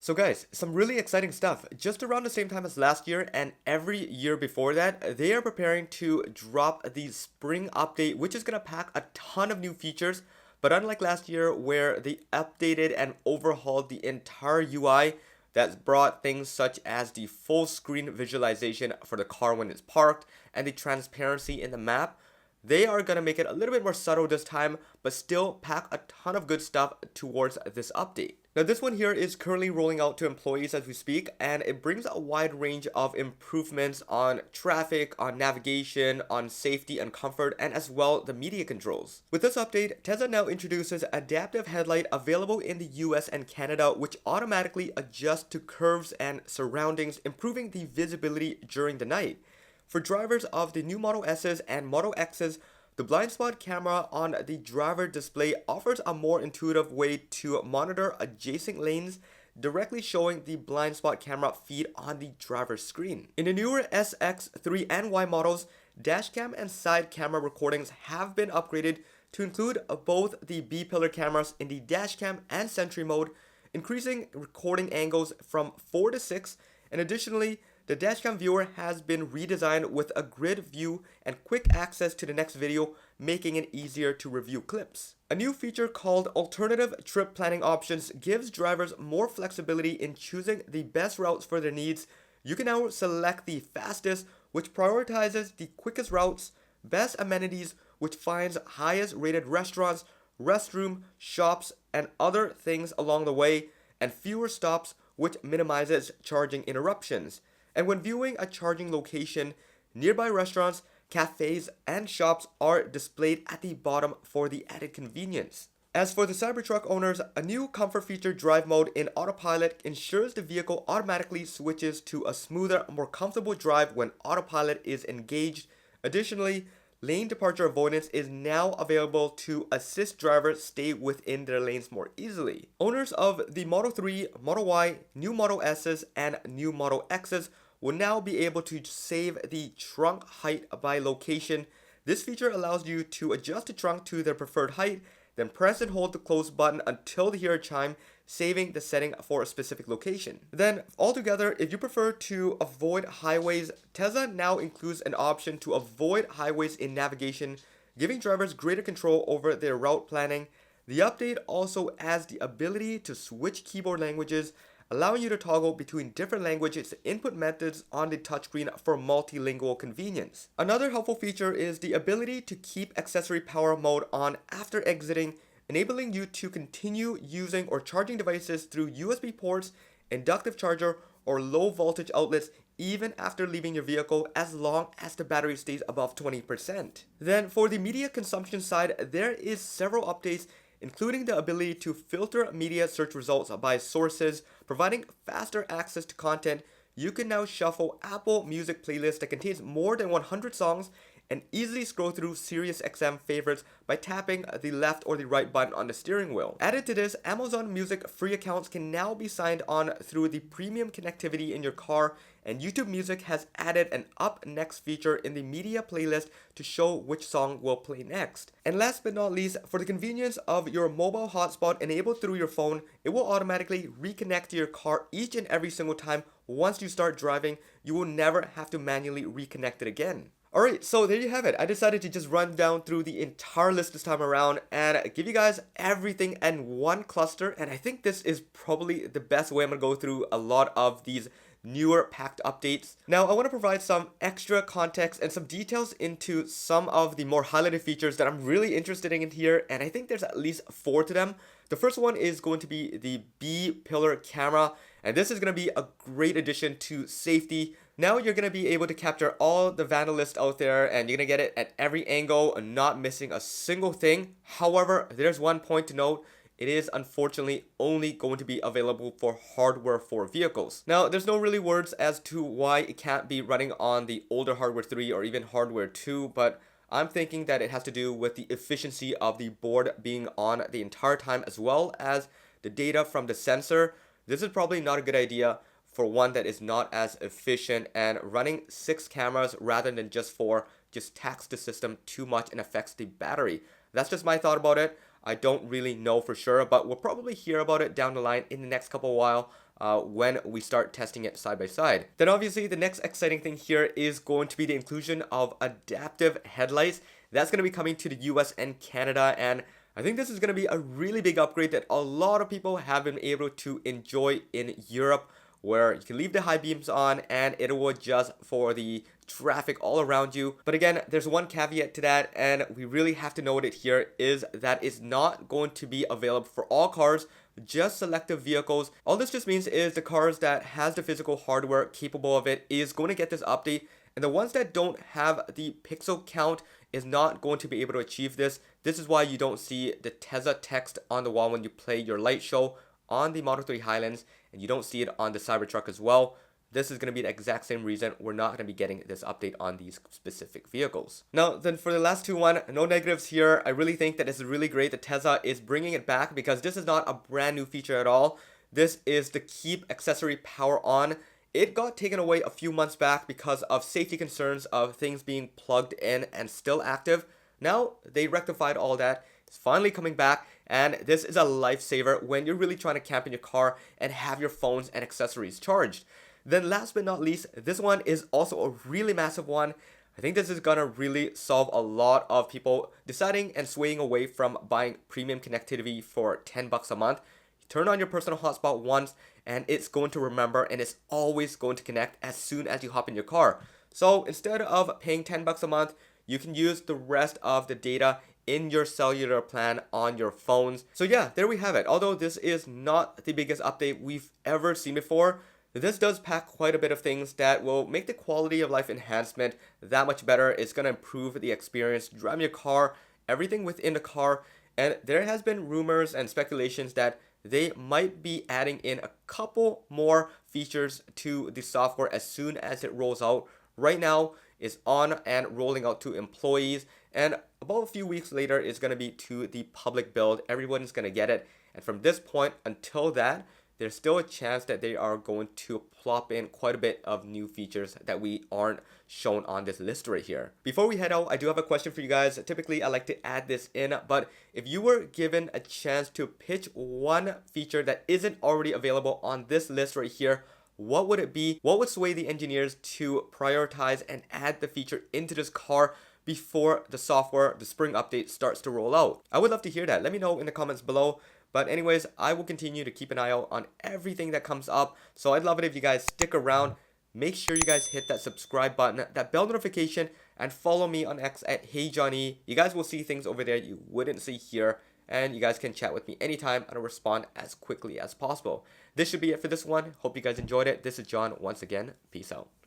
So guys, some really exciting stuff. Just around the same time as last year and every year before that, they are preparing to drop the spring update, which is going to pack a ton of new features. But unlike last year where they updated and overhauled the entire UI, that's brought things such as the full screen visualization for the car when it's parked and the transparency in the map, they are going to make it a little bit more subtle this time, but still pack a ton of good stuff towards this update. Now this one here is currently rolling out to employees as we speak, and it brings a wide range of improvements on traffic, on navigation, on safety and comfort, and as well the media controls. With this update, Tesla now introduces adaptive headlight available in the US and Canada, which automatically adjusts to curves and surroundings, improving the visibility during the night. For drivers of the new Model S's and Model X's, the blind spot camera on the driver display offers a more intuitive way to monitor adjacent lanes, directly showing the blind spot camera feed on the driver's screen. In the newer SX, 3, and Y models, dashcam and side camera recordings have been upgraded to include both the B-pillar cameras in the dashcam and Sentry mode, increasing recording angles from 4 to 6, and additionally, the dashcam viewer has been redesigned with a grid view and quick access to the next video, making it easier to review clips. A new feature called Alternative Trip Planning Options gives drivers more flexibility in choosing the best routes for their needs. You can now select the fastest, which prioritizes the quickest routes, best amenities, which finds highest rated restaurants, restroom, shops, and other things along the way, and fewer stops, which minimizes charging interruptions. And when viewing a charging location, nearby restaurants, cafes, and shops are displayed at the bottom for the added convenience. As for the Cybertruck owners, a new comfort feature drive mode in autopilot ensures the vehicle automatically switches to a smoother, more comfortable drive when autopilot is engaged. Additionally, lane departure avoidance is now available to assist drivers stay within their lanes more easily. Owners of the Model 3, Model Y, new Model S's, and new Model X's will now be able to save the trunk height by location. This feature allows you to adjust the trunk to their preferred height, then press and hold the close button until the hear chime, saving the setting for a specific location. Then altogether, if you prefer to avoid highways, Tesla now includes an option to avoid highways in navigation, giving drivers greater control over their route planning. The update also adds the ability to switch keyboard languages, allowing you to toggle between different languages input methods on the touchscreen for multilingual convenience. Another helpful feature is the ability to keep accessory power mode on after exiting, enabling you to continue using or charging devices through USB ports, inductive charger, or low voltage outlets even after leaving your vehicle as long as the battery stays above 20%. Then for the media consumption side, there is several updates, including the ability to filter media search results by sources, providing faster access to content. You can now shuffle Apple Music playlists that contains more than 100 songs and easily scroll through SiriusXM favorites by tapping the left or the right button on the steering wheel. Added to this, Amazon Music free accounts can now be signed on through the premium connectivity in your car, and YouTube Music has added an Up Next feature in the media playlist to show which song will play next. And last but not least, for the convenience of your mobile hotspot enabled through your phone, it will automatically reconnect to your car each and every single time. Once you start driving, you will never have to manually reconnect it again. Alright, so there you have it. I decided to just run down through the entire list this time around and give you guys everything in one cluster, and I think this is probably the best way I'm going to go through a lot of these newer packed updates. Now, I want to provide some extra context and some details into some of the more highlighted features that I'm really interested in here, and I think there's at least 4 to them. The first one is going to be the B-pillar camera, and this is going to be a great addition to safety. Now you're going to be able to capture all the vandalists out there, and you're going to get it at every angle and not missing a single thing. However, there's one point to note. It is unfortunately only going to be available for hardware 4 vehicles. Now, there's no really words as to why it can't be running on the older hardware 3 or even hardware 2, but I'm thinking that it has to do with the efficiency of the board being on the entire time, as well as the data from the sensor. This is probably not a good idea for one that is not as efficient, and running 6 cameras rather than just 4 just taxes the system too much and affects the battery. That's just my thought about it. I don't really know for sure, but we'll probably hear about it down the line in the next couple while. when we start testing it side by side. Then obviously the next exciting thing here is going to be the inclusion of adaptive headlights. That's going to be coming to the US and Canada, and I think this is going to be a really big upgrade that a lot of people have been able to enjoy in Europe, where you can leave the high beams on and it will adjust for the traffic all around you. But again, there's one caveat to that, and we really have to note it here, is that it's not going to be available for all cars, just selective vehicles. All this just means is the cars that has the physical hardware capable of it is going to get this update, and the ones that don't have the pixel count is not going to be able to achieve this. This is why you don't see the Tesla text on the wall when you play your light show on the Model 3 Highlands, and you don't see it on the Cybertruck as well. This is going to be the exact same reason we're not going to be getting this update on these specific vehicles. Now, then for the last two one, no negatives here. I really think that this is really great that Tesla is bringing it back, because this is not a brand new feature at all. This is the keep accessory power on. It got taken away a few months back because of safety concerns of things being plugged in and still active. Now, they rectified all that. It's finally coming back, and this is a lifesaver when you're really trying to camp in your car and have your phones and accessories charged. Then last but not least, this one is also a really massive one. I think this is gonna really solve a lot of people deciding and swaying away from buying premium connectivity for 10 bucks a month. You turn on your personal hotspot once and it's going to remember, and it's always going to connect as soon as you hop in your car. So instead of paying 10 bucks a month, you can use the rest of the data in your cellular plan on your phones. So yeah, there we have it. Although this is not the biggest update we've ever seen before, this does pack quite a bit of things that will make the quality of life enhancement that much better. It's going to improve the experience driving your car, everything within the car, and there has been rumors and speculations that they might be adding in a couple more features to the software as soon as it rolls out. Right now is on and rolling out to employees, and about a few weeks later it's going to be to the public build. Everyone's going to get it, and from this point until that, there's still a chance that they are going to plop in quite a bit of new features that we aren't shown on this list right here. Before we head out, I do have a question for you guys. Typically, I like to add this in, but if you were given a chance to pitch one feature that isn't already available on this list right here, what would it be? What would sway the engineers to prioritize and add the feature into this car before the software, the spring update, starts to roll out? I would love to hear that. Let me know in the comments below. But anyways, I will continue to keep an eye out on everything that comes up. So I'd love it if you guys stick around. Make sure you guys hit that subscribe button, that bell notification, and follow me on X at HeyJohnny. You guys will see things over there you wouldn't see here. And you guys can chat with me anytime, and I'll respond as quickly as possible. This should be it for this one. Hope you guys enjoyed it. This is John once again. Peace out.